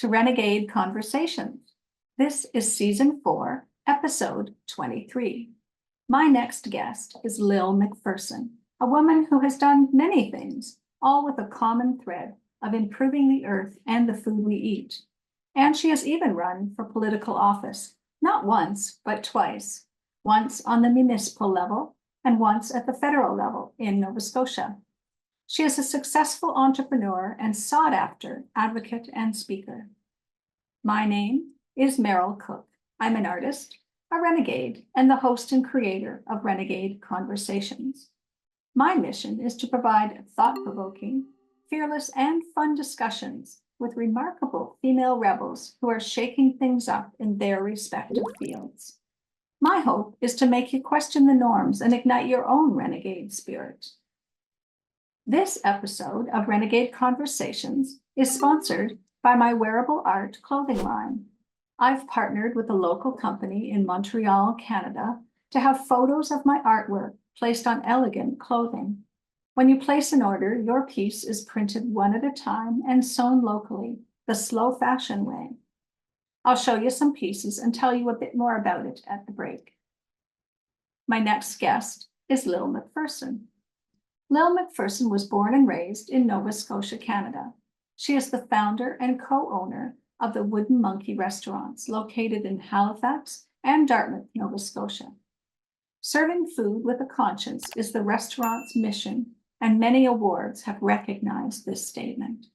to Renegade Conversations. This is Season 4, Episode 23. My next guest is Lil MacPherson, a woman who has done many things, all with a common thread of improving the earth and the food we eat. And she has even run for political office, not once, but twice, once on the municipal level and once at the federal level in Nova Scotia. She is a successful entrepreneur and sought-after advocate and speaker. My name is Meryl Cook. I'm an artist, a renegade, and the host and creator of Renegade Conversations. My mission is to provide thought-provoking, fearless, and fun discussions with remarkable female rebels who are shaking things up in their respective fields. My hope is to make you question the norms and ignite your own renegade spirit. This episode of Renegade Conversations is sponsored by my wearable art clothing line. I've partnered with a local company in Montreal, Canada, to have photos of my artwork placed on elegant clothing. When you place an order, your piece is printed one at a time and sewn locally, the slow fashion way. I'll show you some pieces and tell you a bit more about it at the break. My next guest is Lil MacPherson. Lil MacPherson was born and raised in Nova Scotia, Canada. She is the founder and co-owner of the Wooden Monkey restaurants located in Halifax and Dartmouth, Nova Scotia. Serving food with a conscience is the restaurant's mission, and many awards have recognized this statement.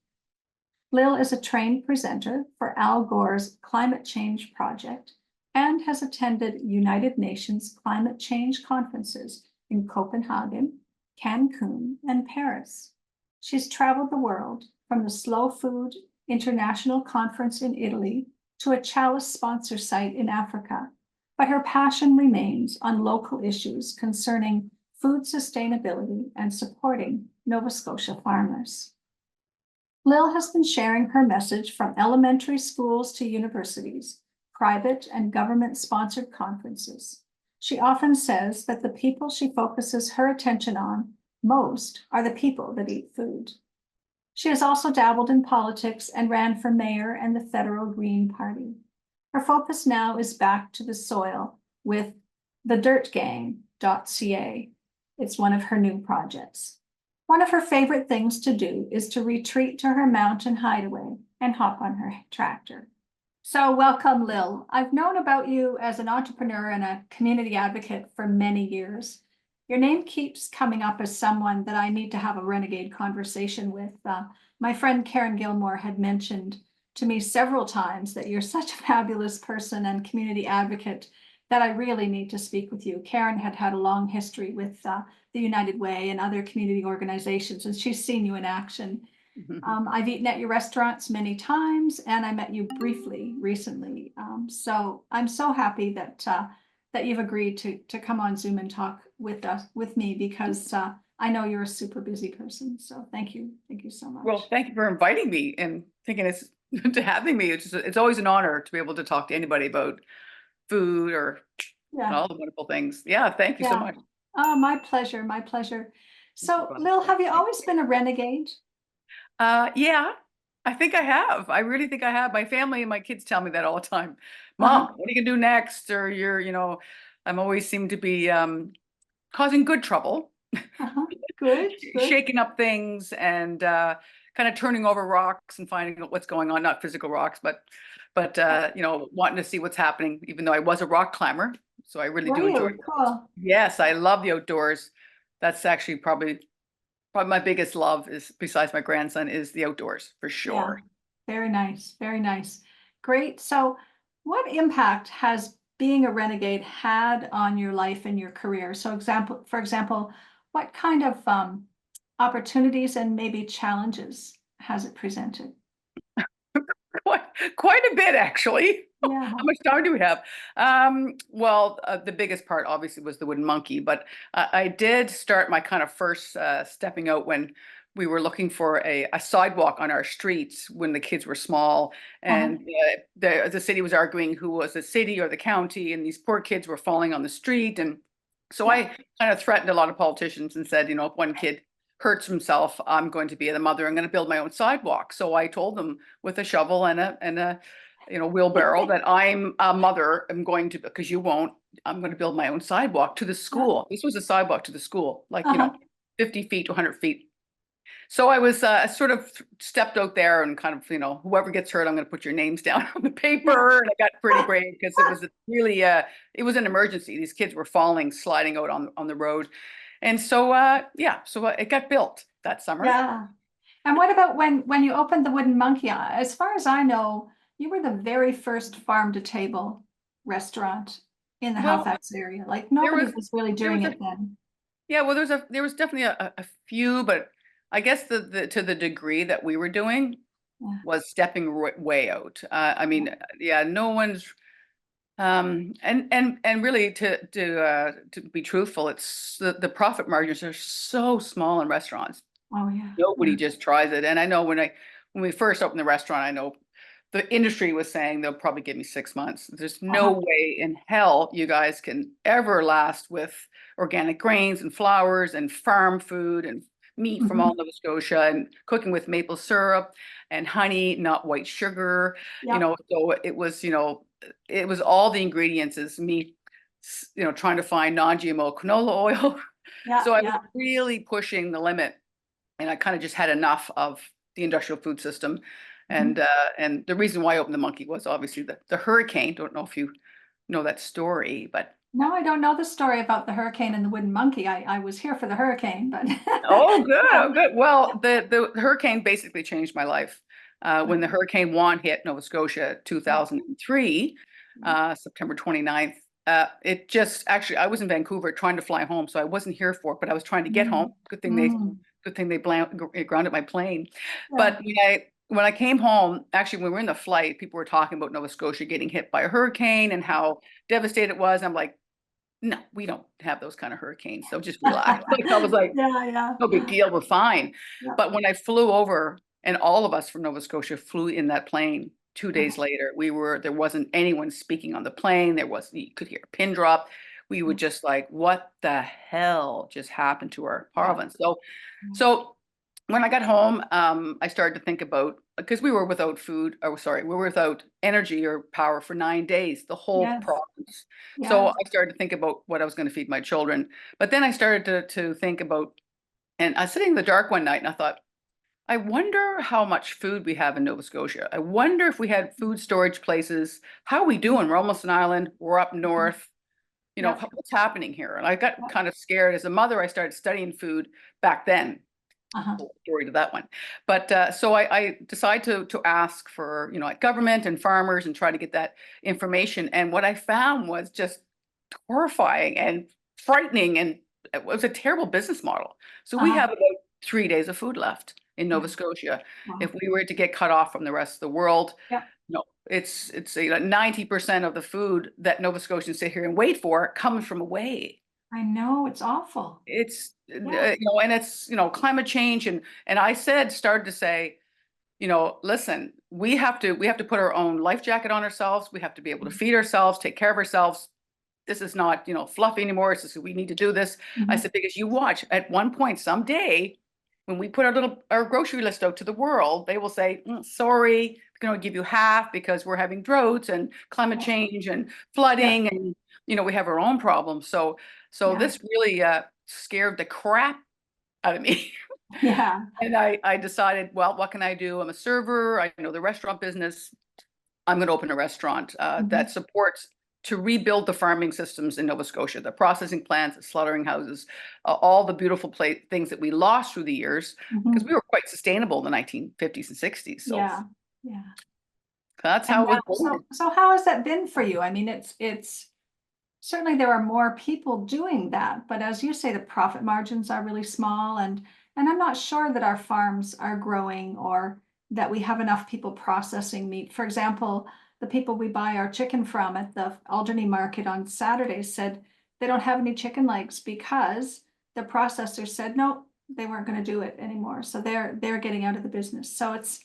Lil is a trained presenter for Al Gore's Climate Change Project and has attended United Nations climate change conferences in Copenhagen, Cancun, and Paris. She's traveled the world from the Slow Food International Conference in Italy to a Chalice sponsor site in Africa, but her passion remains on local issues concerning food sustainability and supporting Nova Scotia farmers. Lil has been sharing her message from elementary schools to universities, private and government-sponsored conferences. She often says that the people she focuses her attention on most are the people that eat food. She has also dabbled in politics and ran for mayor and the federal Green Party. Her focus now is back to the soil with thedirtgang.ca. It's one of her new projects. One of her favorite things to do is to retreat to her mountain hideaway and hop on her tractor. So welcome, Lil. I've known about you as an entrepreneur and a community advocate for many years. Your name keeps coming up as someone that I need to have a renegade conversation with. My friend Karen Gilmore had mentioned to me several times that you're such a fabulous person and community advocate that I really need to speak with you. Karen had had a long history with the United Way and other community organizations, and she's seen you in action. I've eaten at your restaurants many times, and I met you briefly recently. So I'm so happy that that you've agreed to come on Zoom and talk with me, because I know you're a super busy person. So thank you so much. Well, thank you for inviting me and thinking it's to having me. It's always an honor to be able to talk to anybody about food or all the wonderful things. Yeah, thank you so much. Oh, my pleasure, my pleasure. So, Lil, have you always been a renegade? Yeah, I think I have. I really think I have. My family and my kids tell me that all the time. Mom, what are you gonna do next? Or I'm always seem to be causing good trouble. Good. Shaking up things and kind of turning over rocks and finding out what's going on, not physical rocks, but wanting to see what's happening, even though I was a rock climber. So I really do enjoy it. Cool. Yes, I love the outdoors. That's actually probably my biggest love, is besides my grandson, is the outdoors, for sure. Yeah. Very nice. Very nice. Great. So what impact has being a renegade had on your life and your career? So for example, what kind of opportunities and maybe challenges has it presented? Quite a bit, actually. Yeah. How much time do we have? Well, the biggest part obviously was the wooden monkey, but I did start my kind of first stepping out when we were looking for a sidewalk on our streets when the kids were small, and the city was arguing who was the city or the county, and these poor kids were falling on the street. And so I kind of threatened a lot of politicians and said, if one kid hurts himself, I'm going to be the mother. I'm going to build my own sidewalk. So I told them with a shovel and a wheelbarrow that I'm a mother. I'm going to, because you won't, I'm going to build my own sidewalk to the school. This was a sidewalk to the school, like, 50 feet to 100 feet. So I was sort of stepped out there and kind of, whoever gets hurt, I'm going to put your names down on the paper. And I got pretty brave because it was really, it was an emergency. These kids were falling, sliding out on the road. And so, so it got built that summer. Yeah. And what about when you opened the Wooden Monkey? As far as I know, you were the very first farm to table restaurant in the Halifax area. Like nobody was really doing it then. Yeah, well, there was definitely a few, but I guess to the degree that we were doing was stepping way out. I mean, no one's and really to be truthful, it's the profit margins are so small in restaurants. Oh yeah. Nobody just tries it. And I know when we first opened the restaurant, I know the industry was saying they'll probably give me 6 months. There's no way in hell you guys can ever last with organic grains and flours and farm food and meat from all Nova Scotia and cooking with maple syrup and honey, not white sugar. So it was, it was all the ingredients is me, trying to find non-GMO canola oil. So I was really pushing the limit, and I kind of just had enough of the industrial food system. And the reason why I opened the Monkey was obviously the hurricane. Don't know if you know that story, but no, I don't know the story about the hurricane and the Wooden Monkey. I was here for the hurricane, but oh, good, oh, good. Well, the hurricane basically changed my life. When the Hurricane Juan hit Nova Scotia, 2003, September 29th. It just actually, I was in Vancouver trying to fly home, so I wasn't here for it, but I was trying to get home. Good thing they grounded my plane. But when I came home, actually, when we were in the flight, people were talking about Nova Scotia getting hit by a hurricane and how devastated it was. I'm like, no, we don't have those kind of hurricanes. So just relax. I was like, no big deal. We're fine. But when I flew over, and all of us from Nova Scotia flew in that plane 2 days later, there wasn't anyone speaking on the plane. You could hear a pin drop. We were just like, what the hell just happened to our province? So when I got home, I started to think about, because we were without food, we were without energy or power for 9 days, the whole province. So I started to think about what I was going to feed my children. But then I started to think about, and I was sitting in the dark one night and I thought, I wonder how much food we have in Nova Scotia. I wonder if we had food storage places. How are we doing? We're almost an island. We're up north. What's happening here? And I got kind of scared. As a mother, I started studying food back then. Story to that one. But so I decided to ask for, at government and farmers and try to get that information. And what I found was just horrifying and frightening. And it was a terrible business model. So we have about 3 days of food left in Nova Scotia. If we were to get cut off from the rest of the world, no, it's 90% of the food that Nova Scotians sit here and wait for comes from away. I know, it's awful. It's and it's climate change and I started to say, listen, we have to put our own life jacket on ourselves. We have to be able to feed ourselves, take care of ourselves. This is not fluffy anymore. It's just, we need to do this. I said, because you watch, at one point someday, when we put our grocery list out to the world, they will say, sorry, we're going to give you half because we're having droughts and climate change and flooding and we have our own problems. So this really scared the crap out of me. And I decided, well, what can I do? I'm a server. I know the restaurant business. I'm going to open a restaurant that supports to rebuild the farming systems in Nova Scotia, the processing plants, the slaughtering houses, all the beautiful things that we lost through the years, because we were quite sustainable in the 1950s and 60s. So that's how it was born. So how has that been for you? I mean, it's certainly there are more people doing that, but as you say, the profit margins are really small, and I'm not sure that our farms are growing or that we have enough people processing meat. For example, the people we buy our chicken from at the Alderney market on Saturday said they don't have any chicken legs because the processor said no, they weren't going to do it anymore. So they're getting out of the business. So it's,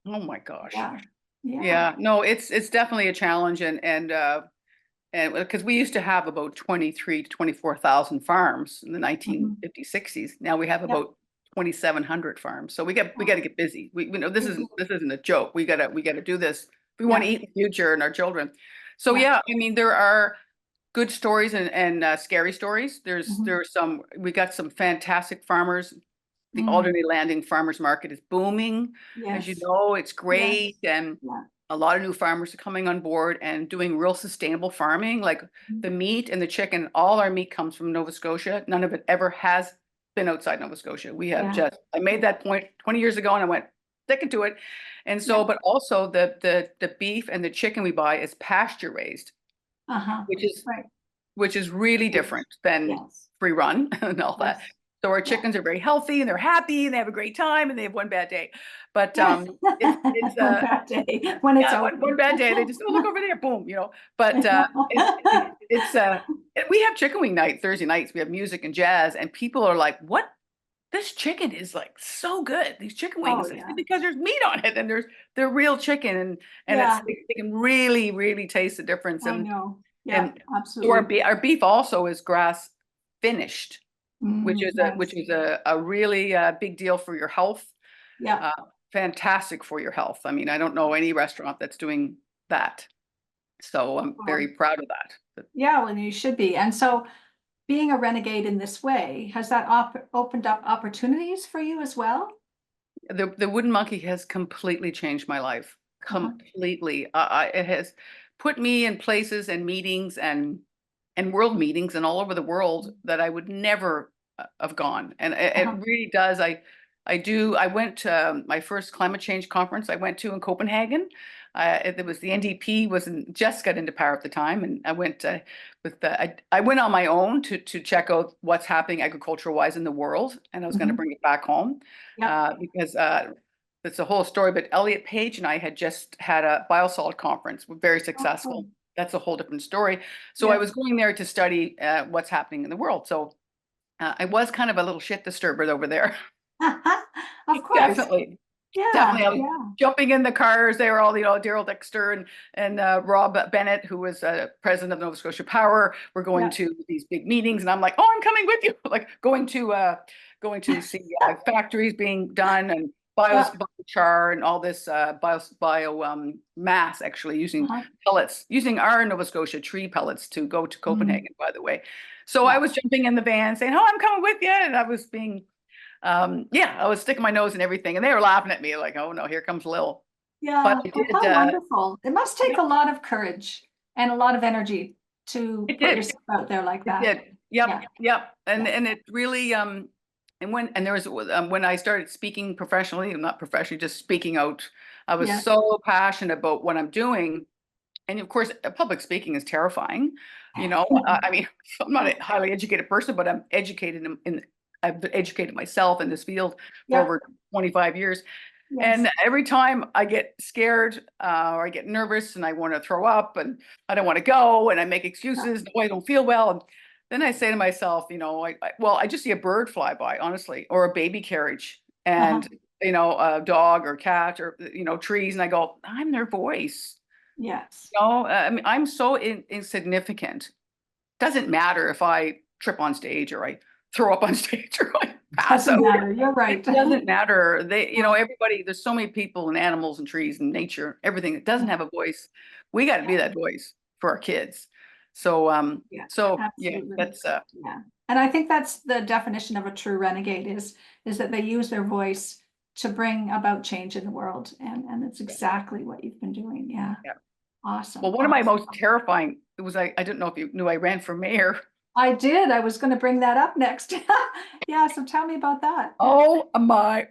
oh my gosh. No, it's definitely a challenge, and because we used to have about 23 to 24,000 farms in the 1950s, 60s. Now we have about 2,700 farms. So we got to get busy. We know this isn't a joke. We gotta do this. We want to eat in the future and our children. So yeah, I mean, there are good stories and scary stories. We got some fantastic farmers. The Alderney Landing Farmers Market is booming. As you know, it's great. And a lot of new farmers are coming on board and doing real sustainable farming, like the meat and the chicken. All our meat comes from Nova Scotia. None of it ever has been outside Nova Scotia. We have I made that point 20 years ago and I went, sticking to it. And so, but also the beef and the chicken we buy is pasture raised, which is really different than free run and all that. So our chickens are very healthy and they're happy and they have a great time and they have one bad day. But it's one bad day when it's one bad day, they just look over there, boom, But we have chicken wing night Thursday nights. We have music and jazz, and people are like, "What? This chicken is like so good. These chicken wings because there's meat on it and they're real chicken and they can really really taste the difference." I And know, absolutely. So our beef also is grass finished. Which is a really big deal for your health. Fantastic for your health. I mean, I don't know any restaurant that's doing that. So I'm very proud of that. Yeah, well, you should be. And so being a renegade in this way, has that opened up opportunities for you as well? The Wooden Monkey has completely changed my life. Completely. It has put me in places and meetings and world meetings and all over the world that I would never have gone. And it really does. I went to my first climate change conference I went to in Copenhagen. It was the NDP just got into power at the time. And I went I went on my own to check out what's happening agriculture wise in the world. And I was going to bring it back home because it's a whole story. But Elliot Page and I had just had a biosolid conference. We're very successful. That's a whole different story. So I was going there to study what's happening in the world. So I was kind of a little shit disturber over there. Of course. Definitely. Definitely. I was jumping in the cars. They were all, Daryl Dexter and Rob Bennett, who was president of Nova Scotia Power. We're going to these big meetings. And I'm like, oh, I'm coming with you. Like going to see factories being done and biochar and all this bio mass, actually using pellets, using our Nova Scotia tree pellets to go to Copenhagen, by the way. So I was jumping in the van saying, oh, I'm coming with you. And I was being, I was sticking my nose in everything. And they were laughing at me like, oh no, here comes Lil. Yeah, how wonderful. It must take a lot of courage and a lot of energy to put yourself out there like that. It did. Yep. And it really, when I started speaking professionally, not professionally, just speaking out, I was so passionate about what I'm doing. And of course, public speaking is terrifying. I mean, I'm not a highly educated person, but I'm educated I've educated myself in this field for over 25 years. And every time I get scared or I get nervous and I want to throw up and I don't want to go and I make excuses, I don't feel well. And then I say to myself, I just see a bird fly by, honestly, or a baby carriage and, a dog or cat or, trees. And I go, I'm their voice. Yes. I mean, I'm so insignificant. Doesn't matter if I trip on stage or I throw up on stage or I pass out. Doesn't matter. You're right. It doesn't matter. Everybody, there's so many people and animals and trees and nature, everything that doesn't have a voice. We got to be that voice for our kids. So, that's And I think that's the definition of a true renegade is that they use their voice to bring about change in the world. And it's exactly what you've been doing. Yeah. Awesome. Well, one of my most terrifying, it was, I didn't know if you knew I ran for mayor. I did. I was going to bring that up next. Yeah. So tell me about that. Oh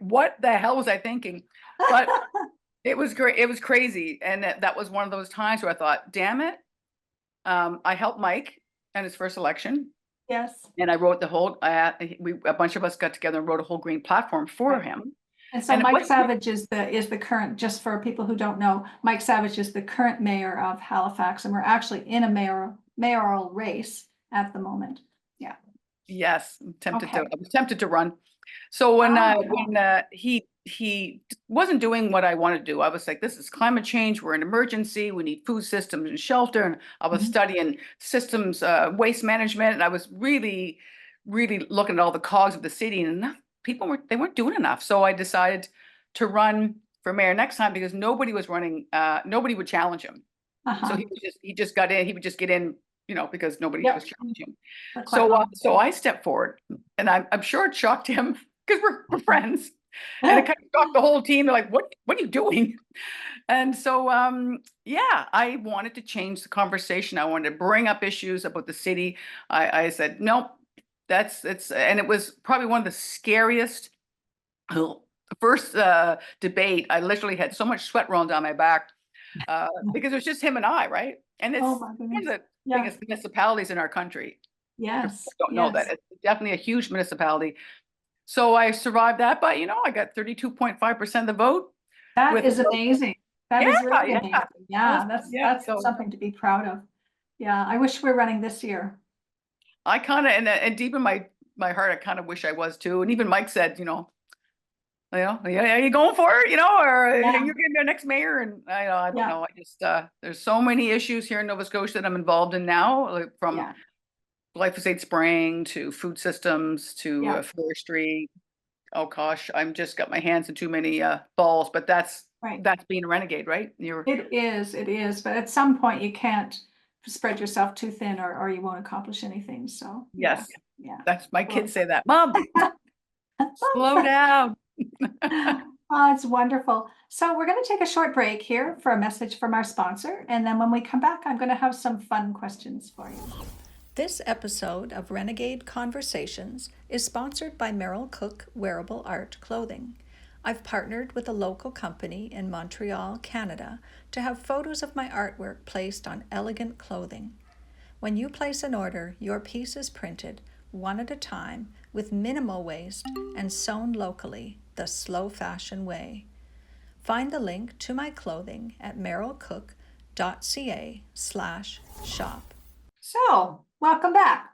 what the hell was I thinking? But it was great. It was crazy. And that was one of those times where I thought, damn it. I helped Mike in his first election. Yes. And I wrote a bunch of us got together and wrote a whole green platform for him. And so Mike Savage is the current, just for people who don't know, Mike Savage is the current mayor of Halifax, and we're actually in a mayoral race at the moment. Yeah. Yes, I was tempted to run. So when he wasn't doing what I wanted to do, I was like, this is climate change. We're in emergency. We need food systems and shelter. And I was studying systems, waste management. And I was really, really looking at all the cogs of the city, and they weren't doing enough. So I decided to run for mayor next time because nobody was running, nobody would challenge him. So Uh-huh. he just got in, he would just get in, because nobody Yep. was challenging him. For quite So, long. so I stepped forward, and I'm sure it shocked him because we're friends, and it kind of shocked the whole team. They're like, "What are you doing?" And so, yeah, I wanted to change the conversation. I wanted to bring up issues about the city. I said, nope, and it was probably one of the scariest first debate. I literally had so much sweat rolling down my back because it was just him and I, right? And it's Oh my one goodness. of the Yeah. biggest municipalities in our country. Yes. Don't know that. It's definitely a huge municipality. So I survived that, but I got 32.5% of the vote. That With is amazing. That yeah, is really yeah, amazing. Yeah, yeah. that's So something to be proud of. Yeah, I wish we're running this year. I kind of and deep in my heart, I kind of wish I was too. And even Mike said, yeah, are you going for it? Or Yeah. you're getting the next mayor, and I don't Yeah. know. I just there's so many issues here in Nova Scotia that I'm involved in now, like from Yeah. glyphosate spraying to food systems to Yeah. forestry. Oh gosh, I'm just got my hands in too many balls, but that's Right. being a renegade, right? It is, but at some point you can't spread yourself too thin or you won't accomplish anything. So yeah. Yes, Yeah. that's my Sure. kids say that. Mom, slow down. Oh, it's wonderful. So we're going to take a short break here for a message from our sponsor. And then when we come back, I'm going to have some fun questions for you. This episode of Renegade Conversations is sponsored by Meryl Cook Wearable Art Clothing. I've partnered with a local company in Montreal, Canada, to have photos of my artwork placed on elegant clothing. When you place an order, your piece is printed one at a time with minimal waste and sewn locally the slow fashion way. Find the link to my clothing at merylcook.ca/shop. So, welcome back.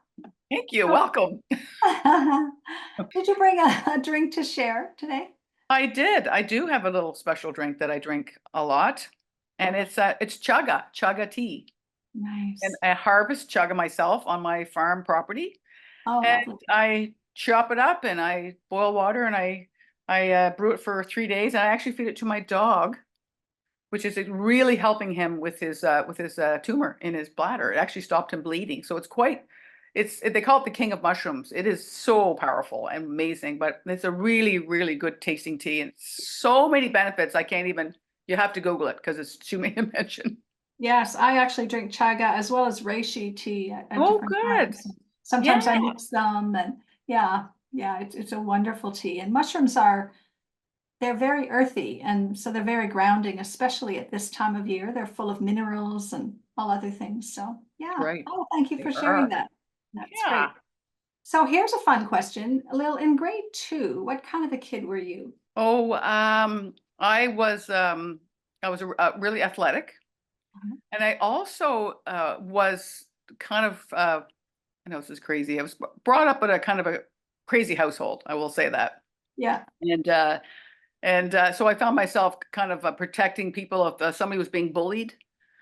Thank you. Welcome. Did you bring a drink to share today? I did. I do have a little special drink that I drink a lot, and it's chaga tea. Nice. And I harvest chaga myself on my farm property, Oh, and lovely. I chop it up and I boil water and I brew it for 3 days. And I actually feed it to my dog, which is really helping him with his tumor in his bladder. It actually stopped him bleeding. So they call it the king of mushrooms. It is so powerful and amazing, but it's a really, really good tasting tea and so many benefits. You have to Google it because it's too many to mention. Yes, I actually drink chaga as well as reishi tea at Oh, different good. times. Sometimes I Yeah. mix them and yeah, it's a wonderful tea. And mushrooms they're very earthy and so they're very grounding, especially at this time of year. They're full of minerals and all other things. So yeah. Right. Oh, thank you They for sharing are. that. That's great. Yeah. So here's a fun question. Lil, in grade 2, what kind of a kid were you? Oh, I was really athletic, Mhm. and I also was kind of I know this is crazy. I was brought up in a kind of a crazy household. I will say that, Yeah. and so I found myself kind of protecting people if somebody was being bullied.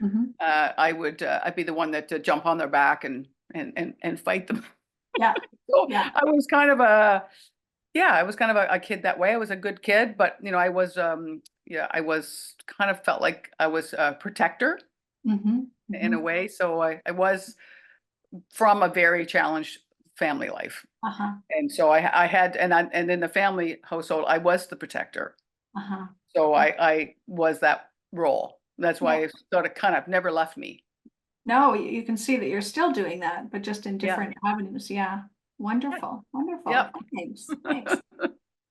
Mhm. I'd be the one that jump on their back and fight them. Yeah. So Yeah. I was kind of a Yeah, I was kind of a kid that way. I was a good kid, but I was kind of felt like I was a protector Mhm. in a Mhm. way. So I was from a very challenged family life. Uh-huh. And so and in the family household, I was the protector. Uh-huh. So I was that role. That's Yeah. why it sort of kind of never left me. No, you can see that you're still doing that, but just in Yeah. different avenues. Yeah. Wonderful. Wonderful. Yep. Thanks. Thanks.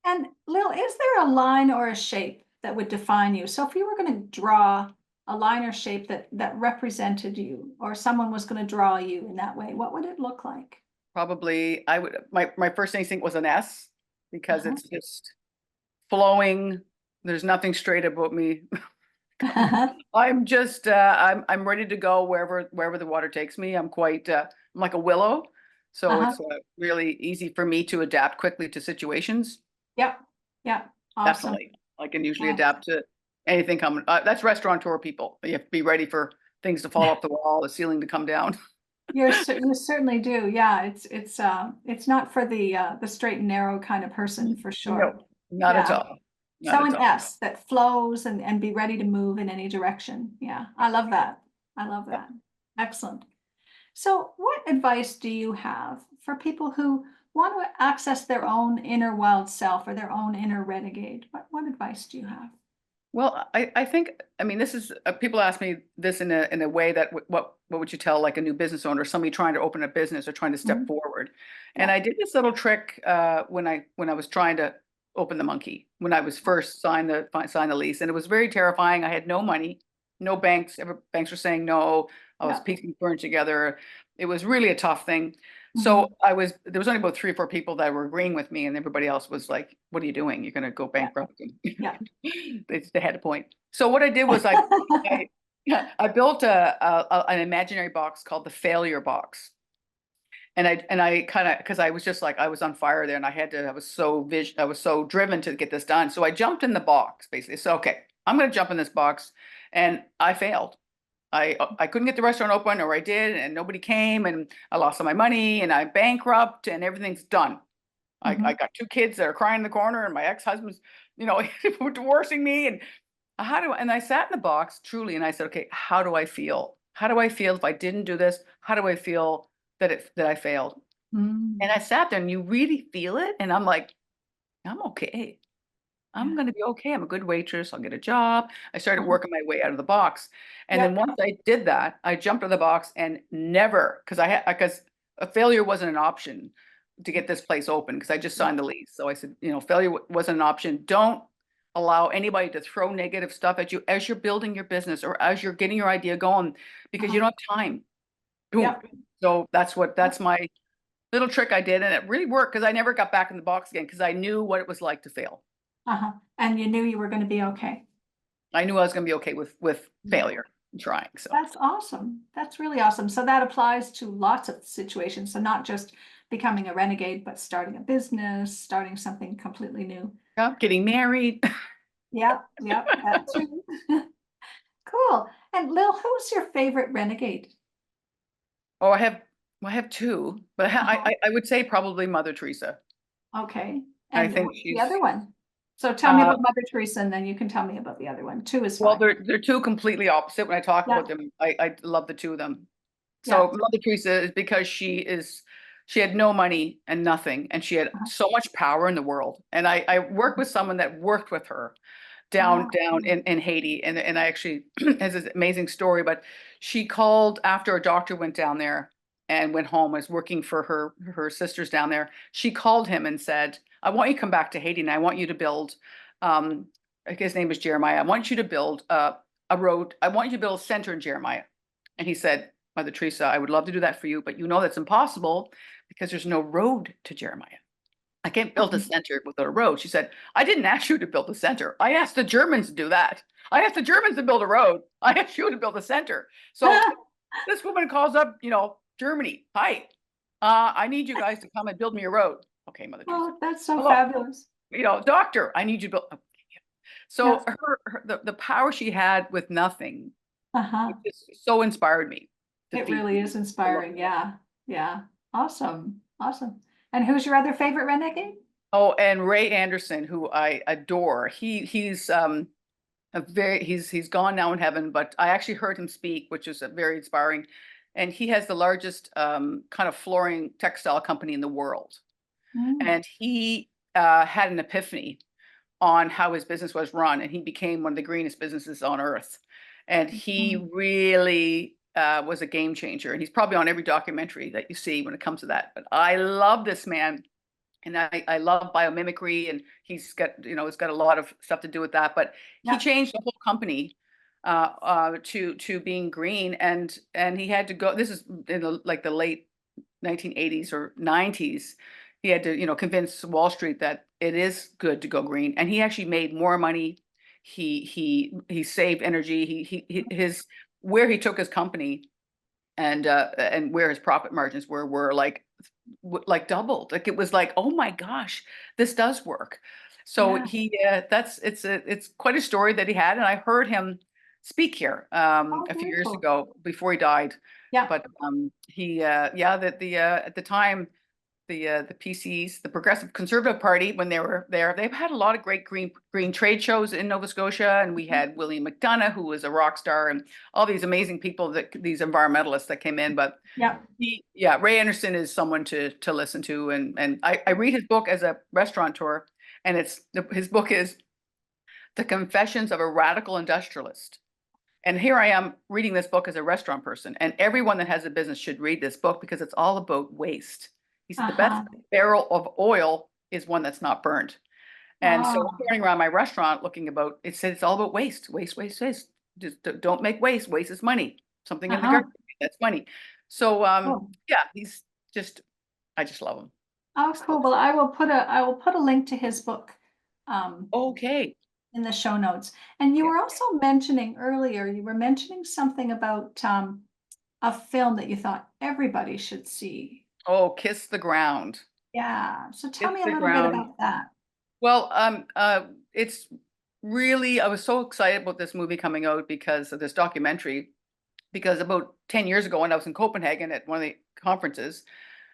And Lil, is there a line or a shape that would define you? So if you were going to draw a line or shape that represented you, or someone was going to draw you in that way, what would it look like? Probably my first instinct was an S because Uh-huh. it's just flowing. There's nothing straight about me. I'm just I'm ready to go wherever the water takes me. I'm like a willow, so Uh-huh. it's really easy for me to adapt quickly to situations. Yep. Yep. Awesome. Definitely, I can usually Nice. adapt to anything coming. That's restaurateur people. You have to be ready for things to fall off the wall, the ceiling to come down. You certainly do. Yeah, it's not for the straight and narrow kind of person for No, sure. not at Yeah. all. Not So at an all. S that flows and be ready to move in any direction. Yeah, I love that. I love Yeah. that. Excellent. So what advice do you have for people who want to access their own inner wild self or their own inner renegade? What advice do you have? Well, I think, I mean, this is, people ask me this in a way that, what would you tell like a new business owner, somebody trying to open a business or trying to step Mhm. forward? And Yeah. I did this little trick, when I was trying to open the monkey, when I was first sign the lease, and it was very terrifying. I had no money, no banks, banks were saying no. I was Yeah. piecing furniture together. It was really a tough thing. So Mhm. there was only about 3 or 4 people that were agreeing with me, and everybody else was like, what are you doing? You're going to go Yeah. bankrupt. Yeah. They had a point. So what I did was I yeah, I built an imaginary box called the failure box. And I kind of, because I was just like, I was on fire there, and I was so driven to get this done. So I jumped in the box basically. So okay, I'm going to jump in this box, and I failed. I couldn't get the restaurant open, or I did, and nobody came, and I lost all my money, and I'm bankrupt, and everything's done. I Mhm. got 2 kids that are crying in the corner, and my ex-husband's, divorcing me, and and I sat in the box truly, and I said, okay, how do I feel? How do I feel if I didn't do this? How do I feel that I failed? Mm. And I sat there, and you really feel it, and I'm like, I'm okay. I'm Yeah. gonna be okay. I'm a good waitress. I'll get a job. I started Uh-huh. working my way out of the box. And then Yep. once I did that, I jumped out of the box and never, because a failure wasn't an option to get this place open, because I just Yeah. signed the lease. So I said, failure wasn't an option. Don't allow anybody to throw negative stuff at you as you're building your business or as you're getting your idea going, because you Uh-huh. don't have time. Boom. Yep. So Yep. that's my little trick I did. And it really worked, because I never got back in the box again, because I knew what it was like to fail. Uh-huh. And you knew you were going to be okay. I knew I was going to be okay with Yeah. failure and trying. So That's awesome. That's really awesome. So that applies to lots of situations. So not just becoming a renegade, but starting a business, starting something completely new. yeah, getting married. Yep. Yep. That too. Cool. And Lil, who's your favorite renegade? Oh, I have 2, but Uh-huh. I would say probably Mother Teresa. Okay. I And think what's the she's other one? So tell me uh about Mother Teresa and then you can tell me about the other one. Two is well, fine. they're 2 completely opposite. When I talk Yeah. about them, I love the 2 of them. Yeah. So Mother Teresa is because she had no money and nothing, and she had Uh-huh. so much power in the world. And I worked with someone that worked with her Ah, down in Haiti. And I actually has this amazing story, but she called after a doctor went down there and went home, was working for her sisters down there. She called him and said, I want you to come back to Haiti, and I want you to build, um, I think his name is Jeremiah. I want you to build a road. I want you to build a center in Jeremiah. And he said, Mother Teresa, I would love to do that for you, but you know that's impossible because there's no road to Jeremiah. I can't build a mhm. center without a road. She said, I didn't ask you to build a center. I asked the Germans to do that. I asked the Germans to build a road. I asked you to build a center. So this woman calls up, Germany. Hi, I need you guys to come and build me a road. Okay, Mother Teresa. Oh, that's so Hello, fabulous. doctor, I need you to build. Okay. Yeah. So the power she had with nothing, it Uh-huh. just so inspired me to It feed. really is inspiring. Yeah. Yeah. Awesome. Awesome. And who's your other favorite renegade? Oh, and Ray Anderson, who I adore. He's he's gone now in heaven, but I actually heard him speak, which is very inspiring. And he has the largest kind of flooring textile company in the world. Mm, And he had an epiphany on how his business was run, and he became one of the greenest businesses on earth. And he mm, really was a game changer. And he's probably on every documentary that you see when it comes to that. But I love this man, and I love biomimicry, and he's got a lot of stuff to do with that. But he yeah. changed the whole company to being green, and he had to go. This is in like the late 1980s or 90s. He had to convince Wall Street that it is good to go green, and he actually made more money. He saved energy. His where he took his company and where his profit margins were like doubled. Like it was like, oh my gosh, this does work. So Yeah. he it's quite a story that he had, and I heard him speak here Oh, a few very years cool. ago before he died. Yeah. But he yeah, that the at the time the PCs, the Progressive Conservative Party, when they were there, they've had a lot of great green trade shows in Nova Scotia, and we had William McDonough, who was a rock star, and all these amazing people that these environmentalists that came in. But Yeah. yeah, Ray Anderson is someone to listen to, and I read his book as a restaurateur, and his book is The Confessions of a Radical Industrialist. And here I am reading this book as a restaurant person, and everyone that has a business should read this book because it's all about waste. He said the best Uh-huh. barrel of oil is one that's not burned. And so I'm Oh, going around my restaurant looking about, it said it's all about waste, waste, waste, waste. Just don't make waste. Waste is money. Something in the uh-huh. garbage, that's money. So Oh, yeah, he's just, I just love him. oh, Just love cool. Well, I will put a link to his book um, him. Okay. in the show notes. And you Yeah. were also mentioning earlier, you were mentioning something about a film that you thought everybody should see. Oh, Kiss the Ground. Yeah. So tell Kiss me a the little bit Ground. about that. Well, it's really, I was so excited about this movie coming out because of this documentary, because about 10 years ago when I was in Copenhagen at one of the conferences,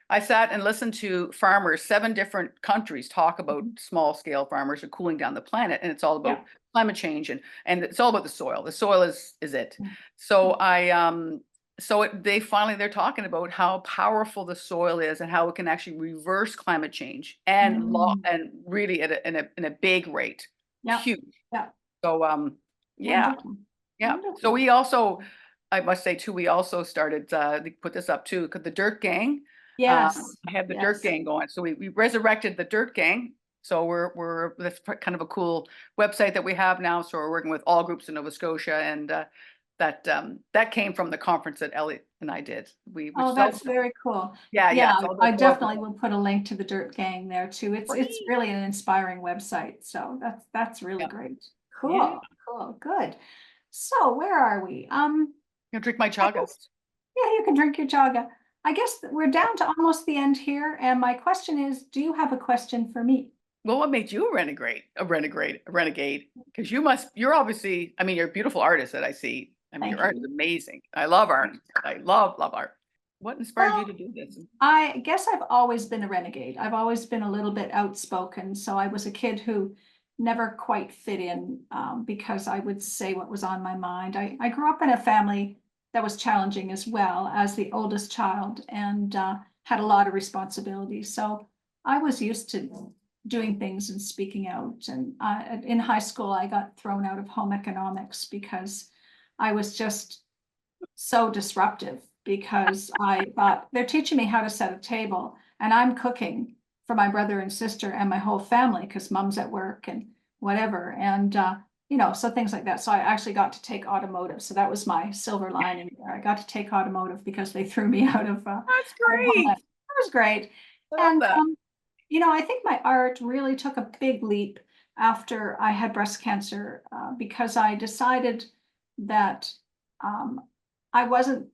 I sat and listened to farmers, 7 different countries talk about Mhm. small scale farmers are cooling down the planet. And it's all Yeah. about climate change and it's all about the soil. The soil is it. So they finally, they're talking about how powerful the soil is and how it can actually reverse climate change Mm. and really in a big rate, Yeah. huge. Yeah. So yeah, Wonderful. yeah. So Wonderful. we also, I must say too, we also started to put this up too, because the Dirt Gang, Yes. I have the Dirt Yes. Gang going. So we resurrected the Dirt Gang. So that's kind of a cool website that we have now. So we're working with all groups in Nova Scotia, and that came from the conference that Elliot and I did. Which Oh, is all, that's very cool. yeah, Yeah, yeah, it's all I about definitely will put a link to the Dirt Gang there too. It's free. really an inspiring website. So that's really Yeah, great. yeah. Cool. Cool. Good. So where are we? You drink my I chagas. guess yeah, you can drink your chaga. I guess we're down to almost the end here, and my question is, do you have a question for me? Well, what made you a renegade? Because you're obviously, I mean, you're a beautiful artist that I see. I mean, your Thank art is you. amazing. I love art. I love art. What inspired you Well, to do this? I guess I've always been a renegade. I've always been a little bit outspoken. So I was a kid who never quite fit in because I would say what was on my mind. I grew up in a family that was challenging as well as the oldest child and had a lot of responsibilities. So I was used to doing things and speaking out. And in high school, I got thrown out of home economics because I was just so disruptive because I thought they're teaching me how to set a table and I'm cooking for my brother and sister and my whole family because mom's at work and whatever. And, so things like that. So I actually got to take automotive. So that was my silver lining there. I got to take automotive because they threw me That's out of home. great. That was great. I love And, that. I think my art really took a big leap after I had breast cancer because I decided that um, I wasn't,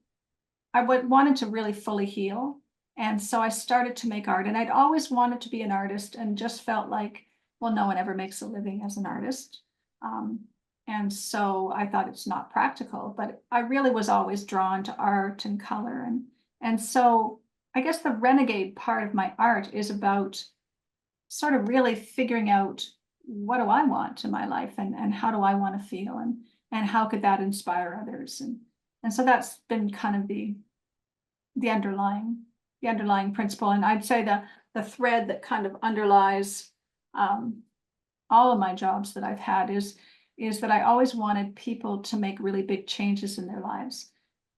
wanted to really fully heal. And so I started to make art and I'd always wanted to be an artist and just felt like, well, no one ever makes a living as an artist. Um, and so I thought it's not practical, but I really was always drawn to art and color. And so I guess the renegade part of my art is about sort of really figuring out what do I want in my life and how do I want to feel and how could that inspire others and so that's been kind of the underlying the underlying principle and I'd say the thread that kind of underlies um, all of my jobs that I've had is that I always wanted people to make really big changes in their lives.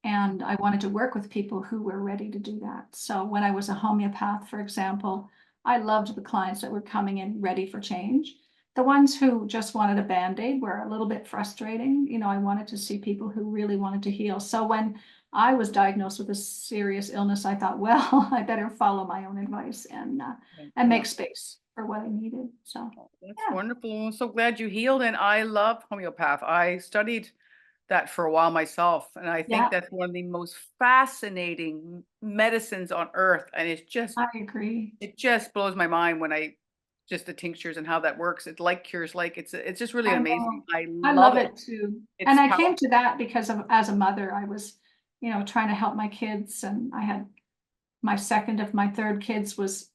And I wanted to work with people who were ready to do that. So when I was a homeopath, for example, I loved the clients that were coming in ready for change. The ones who just wanted a band-aid were a little bit frustrating. I wanted to see people who really wanted to heal. So when I was diagnosed with a serious illness, I thought, well, I better follow my own advice and Yeah. make space for what I needed. So That's yeah. wonderful. I'm so glad you healed. And I love homeopath. I studied that for a while myself. And I think Yeah, that's one of the most fascinating medicines on earth. And I agree. it just blows my mind when just the tinctures and how that works. It's like cures like. It's just really I amazing. know. I I love love it. it too. It's And I powerful. came to that because of, as a mother, I was, trying to help my kids, and I had my second of my third kids was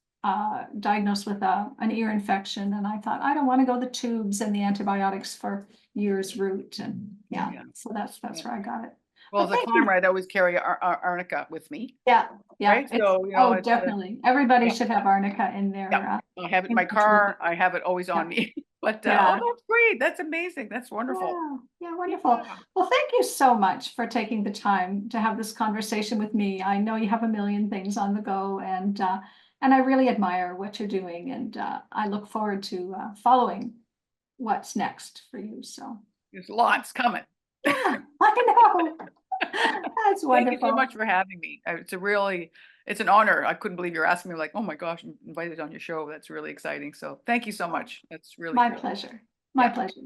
diagnosed with an ear infection, and I thought, I don't want to go the tubes and the antibiotics for years root, and Yeah. so that's Yeah. where I got it. Well, But as a thank you. climber, I'd always carry arnica with me, Yeah, right? it's, So, it's oh, definitely. Everybody yeah, should have arnica in yeah. their I have it in in my their toolkit. car. I have it always on me. But, Yeah. that's great. That's amazing. That's wonderful. Yeah, wonderful. Yeah. Well, thank you so much for taking the time to have this conversation with me. I know you have a million things on the go, and I really admire what you're doing, and I look forward to following what's next for you. So There's lots coming. yeah, I know. That's Thank you so wonderful. much for having me. It's an honor. I couldn't believe you're asking me, like, oh my gosh, I'm invited on your show. That's really exciting. So thank you so much. That's really My cool. pleasure. My Yeah. pleasure.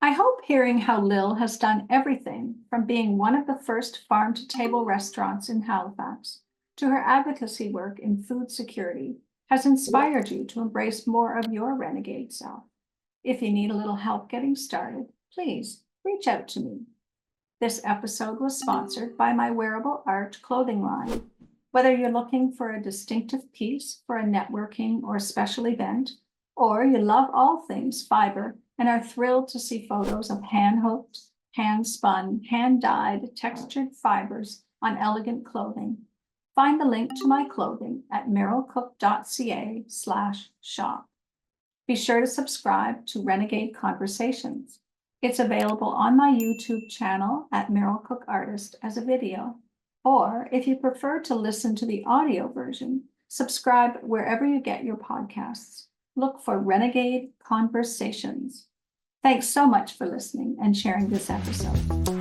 I hope hearing how Lil has done everything from being one of the first farm-to-table restaurants in Halifax to her advocacy work in food security has inspired you to embrace more of your renegade self. If you need a little help getting started, please reach out to me. This episode was sponsored by my wearable art clothing line. Whether you're looking for a distinctive piece for a networking or special event, or you love all things fiber and are thrilled to see photos of hand-hooked, hand-spun, hand-dyed, textured fibers on elegant clothing, find the link to my clothing at merylcook.ca/shop. Be sure to subscribe to Renegade Conversations. It's available on my YouTube channel at Meryl Cook Artist as a video. Or if you prefer to listen to the audio version, subscribe wherever you get your podcasts. Look for Renegade Conversations. Thanks so much for listening and sharing this episode.